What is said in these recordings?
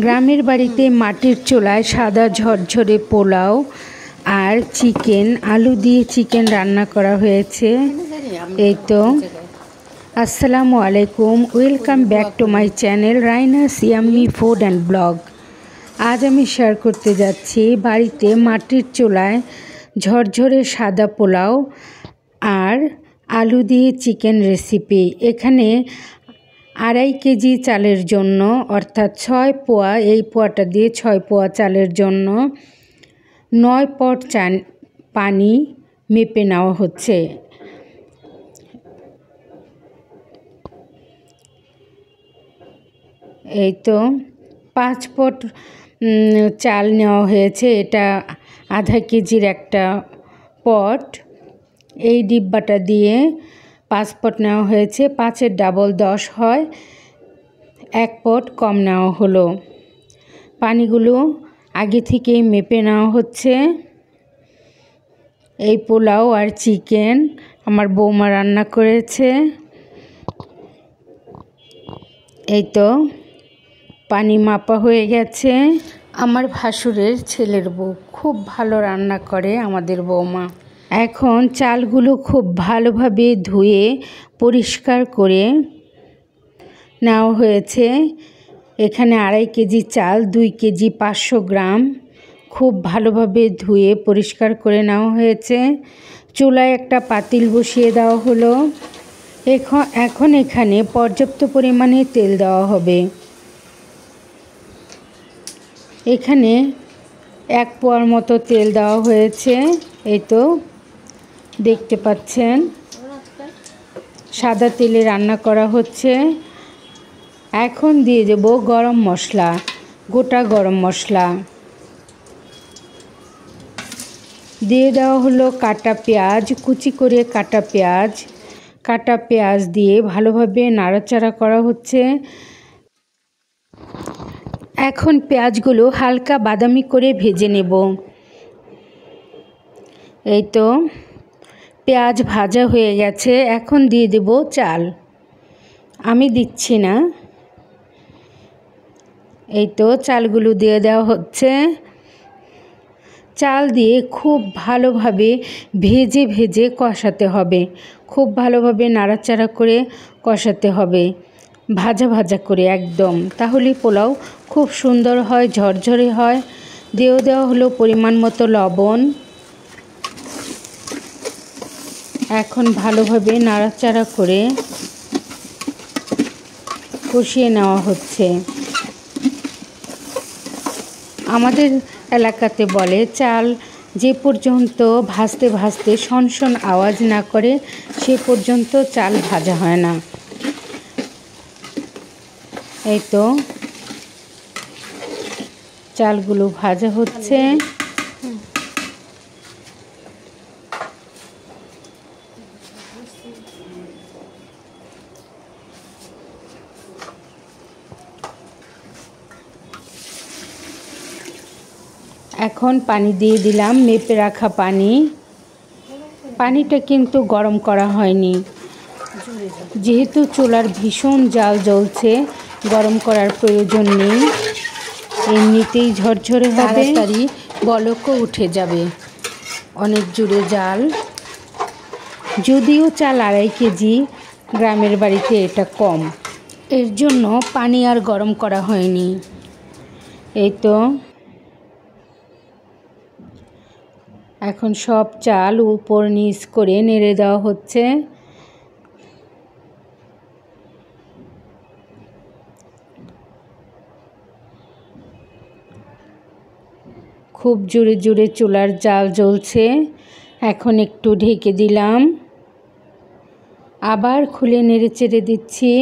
গ্রামের বাড়িতে মাটির চুলায় সাদা ঝরঝরে পোলাও আর চিকেন, আলু দিয়ে চিকেন রান্না করা হয়েছে। এই তো, আসসালামু আলাইকুম, welcome back to my channel রাইনাস yummy food and blog. আজ আমি শেয়ার করতে যাচ্ছি বাড়িতে মাটির চুলায় ঝরঝরে সাদা পোলাও আর আলু দিয়ে চিকেন রেসিপি। এখানে 2.5 কেজি চালের জন্য, অর্থাৎ 6 পোয়া, এই পোয়াটা দিয়ে 6 পোয়া চালের জন্য 9 পট পানি মেপে নেওয়া হচ্ছে। এই তো 5 পট চাল নেওয়া হয়েছে, এটা 1/2 কেজির একটা পট। এই ডিব্বাটা দিয়ে 5 পট নেওয়া হয়েছে, 5-এর ডাবল 10 হয়, 1 পট কম নেওয়া হলো। পানিগুলো আগে থেকেই মেপে নেওয়া হচ্ছে। এই পোলাও আর চিকেন আমার বৌমা রান্না করেছে। এই তো পানি মাপা হয়ে গেছে। আমার ভাসুরের ছেলের বউ খুব ভালো রান্না করে আমাদের বৌমা। এখন চালগুলো খুব ভালোভাবে ধুয়ে পরিষ্কার করে নেওয়া হয়েছে। এখানে 2.5 কেজি চাল, 2 কেজি 500 গ্রাম খুব ভালোভাবে ধুয়ে পরিষ্কার করে নেওয়া হয়েছে। চুলায় একটা পাতিল বসিয়ে দেওয়া হলো। এখন এখানে পর্যাপ্ত পরিমাণে তেল দেওয়া হবে। এখানে 1 পোয়ার মতো তেল দেওয়া হয়েছে। এই তো দেখতে পাচ্ছেন, সাদা তেলে রান্না করা হচ্ছে। এখন দিয়ে দেব গরম মশলা, গোটা গরম মশলা দিয়ে দেওয়া হলো। কাটা পেঁয়াজ, কুচি করে কাটা পেঁয়াজ দিয়ে ভালোভাবে নাড়াচাড়া করা হচ্ছে। এখন পেঁয়াজগুলো হালকা বাদামি করে ভেজে নেব। এই তো পেঁয়াজ ভাজা হয়ে গেছে। এখন দিয়ে দেব চাল, আমি দিচ্ছি না। এই তো চালগুলো দিয়ে দেওয়া হচ্ছে। চাল দিয়ে খুব ভালোভাবে ভেজে কষাতে হবে, খুব ভালোভাবে নাড়াচাড়া করে কষাতে হবে, ভাজা ভাজা করে একদম, তাহলে পোলাও খুব সুন্দর হয়, ঝরঝরে হয়। দেওয়া হলো পরিমাণ মতো লবণ। এখন ভালোভাবে নাড়াচাড়া করে কষিয়ে নেওয়া হচ্ছে। আমাদের এলাকাতে বলে, চাল যে পর্যন্ত ভাজতে ভাজতে শনশন আওয়াজ না করে সে পর্যন্ত চাল ভাজা হয় না। এই তো চালগুলো ভাজা হচ্ছে। এখন পানি দিয়ে দিলাম, মেপে রাখা পানি। পানিটা কিন্তু গরম করা হয়নি, যেহেতু চুলার ভীষণ জাল জ্বলছে, গরম করার প্রয়োজন নেই। এমনিতেই ঝরঝরে হবে, তাড়াতাড়ি বলকও উঠে যাবে। অনেক জোরে জাল, যদিও চাল 2.5 কেজি, গ্রামের বাড়িতে এটা কম, এর জন্য পানি আর গরম করা হয়নি। এই তো এখন সব চাল উপর নিচ করে নেড়ে দেওয়া হচ্ছে। খুব জোরে জোরে চুলার জাল জ্বলছে। এখন একটু ঢেকে দিলাম, আবার খুলে নেড়ে চেড়ে দিচ্ছি।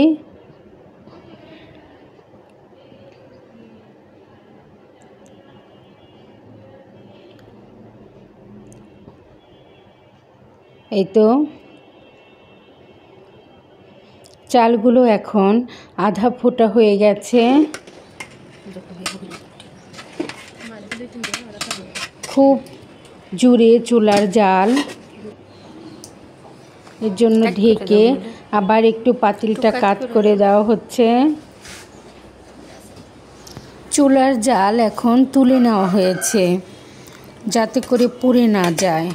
এই তো চালগুলো এখন আধা ফোটা হয়ে গেছে। খুব জোরে চুলার জাল, এর জন্য ঢেকে আবার একটু পাতিলটা কাত করে দেওয়া হচ্ছে। চুলার জাল এখন তুলে নেওয়া হয়েছে যাতে করে পুড়ে না যায়।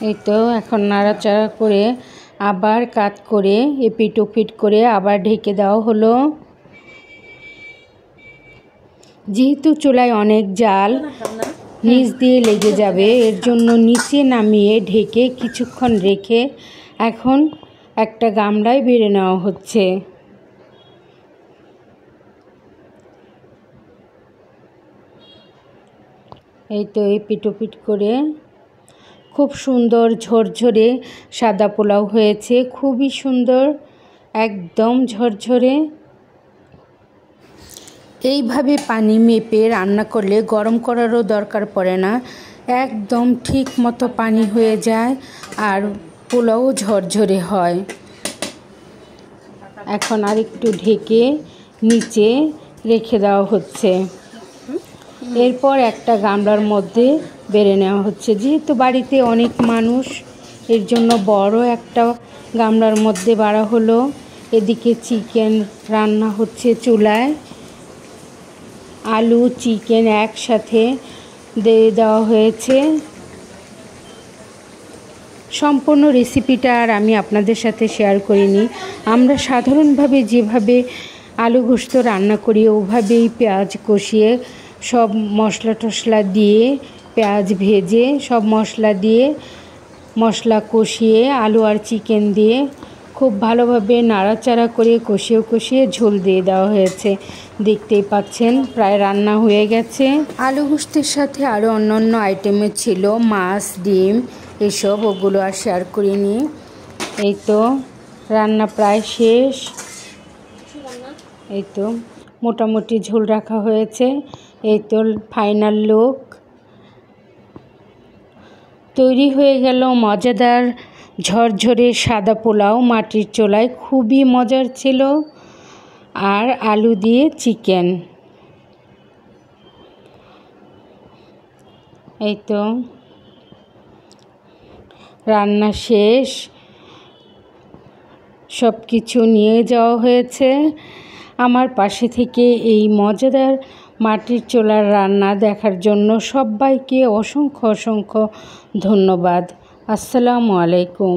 এই তো এখন নাড়াচাড়া করে আবার কাত করে এপিট ওপিট করে আবার ঢেকে দেওয়া হলো। যেহেতু চুলায় অনেক জাল নিচ দিয়ে লেগে যাবে, এর জন্য নিচে নামিয়ে ঢেকে কিছুক্ষণ রেখে এখন একটা গামলায় বেড়ে নেওয়া হচ্ছে। এই তো এপিট ওপিট করে খুব সুন্দর ঝরঝরে সাদা পোলাও হয়েছে, খুবই সুন্দর, একদম ঝরঝরে। এইভাবে পানি মেপে রান্না করলে গরম করারও দরকার পড়ে না, একদম ঠিক মতো পানি হয়ে যায় আর পোলাও ঝরঝরে হয়। এখন আরেকটু ঢেকে নিচে রেখে দেওয়া হচ্ছে। এরপর একটা গামলার মধ্যে বেড়ে নেওয়া হচ্ছে। যেহেতু বাড়িতে অনেক মানুষ, এর জন্য বড় একটা গামলার মধ্যে বাড়া হলো। এদিকে চিকেন রান্না হচ্ছে চুলায়, আলু চিকেন একসাথে দিয়ে দেওয়া হয়েছে। সম্পূর্ণ রেসিপিটা আর আমি আপনাদের সাথে শেয়ার করিনি। আমরা সাধারণভাবে যেভাবে আলু গোশত রান্না করি ওভাবেই পেঁয়াজ কষিয়ে সব মশলা টশলা দিয়ে, পেঁয়াজ ভেজে সব মশলা দিয়ে, মশলা কষিয়ে আলু আর চিকেন দিয়ে খুব ভালোভাবে নাড়াচাড়া করে কষিয়ে ঝোল দিয়ে দেওয়া হয়েছে। দেখতেই পাচ্ছেন প্রায় রান্না হয়ে গেছে। আলু গোশতের সাথে আরও অন্যান্য আইটেমে ছিল মাছ, ডিম, এসব, ওগুলো আর শেয়ার করিনি। এই তো রান্না প্রায় শেষ। এই তো মোটামুটি ঝোল রাখা হয়েছে। এই তো ফাইনাল লুক। তৈরি হয়ে গেল মজাদার ঝরঝরে সাদা পোলাও মাটির চুলায়, খুবই মজার ছিল। আর আলু দিয়ে চিকেন। এই তো রান্না শেষ, সব কিছু নিয়ে যাওয়া হয়েছে। আমার পাশে থেকে এই মজাদার মাটির চুলার রান্না দেখার জন্য সবাইকে অসংখ্য অসংখ্য ধন্যবাদ। আসসালামু আলাইকুম।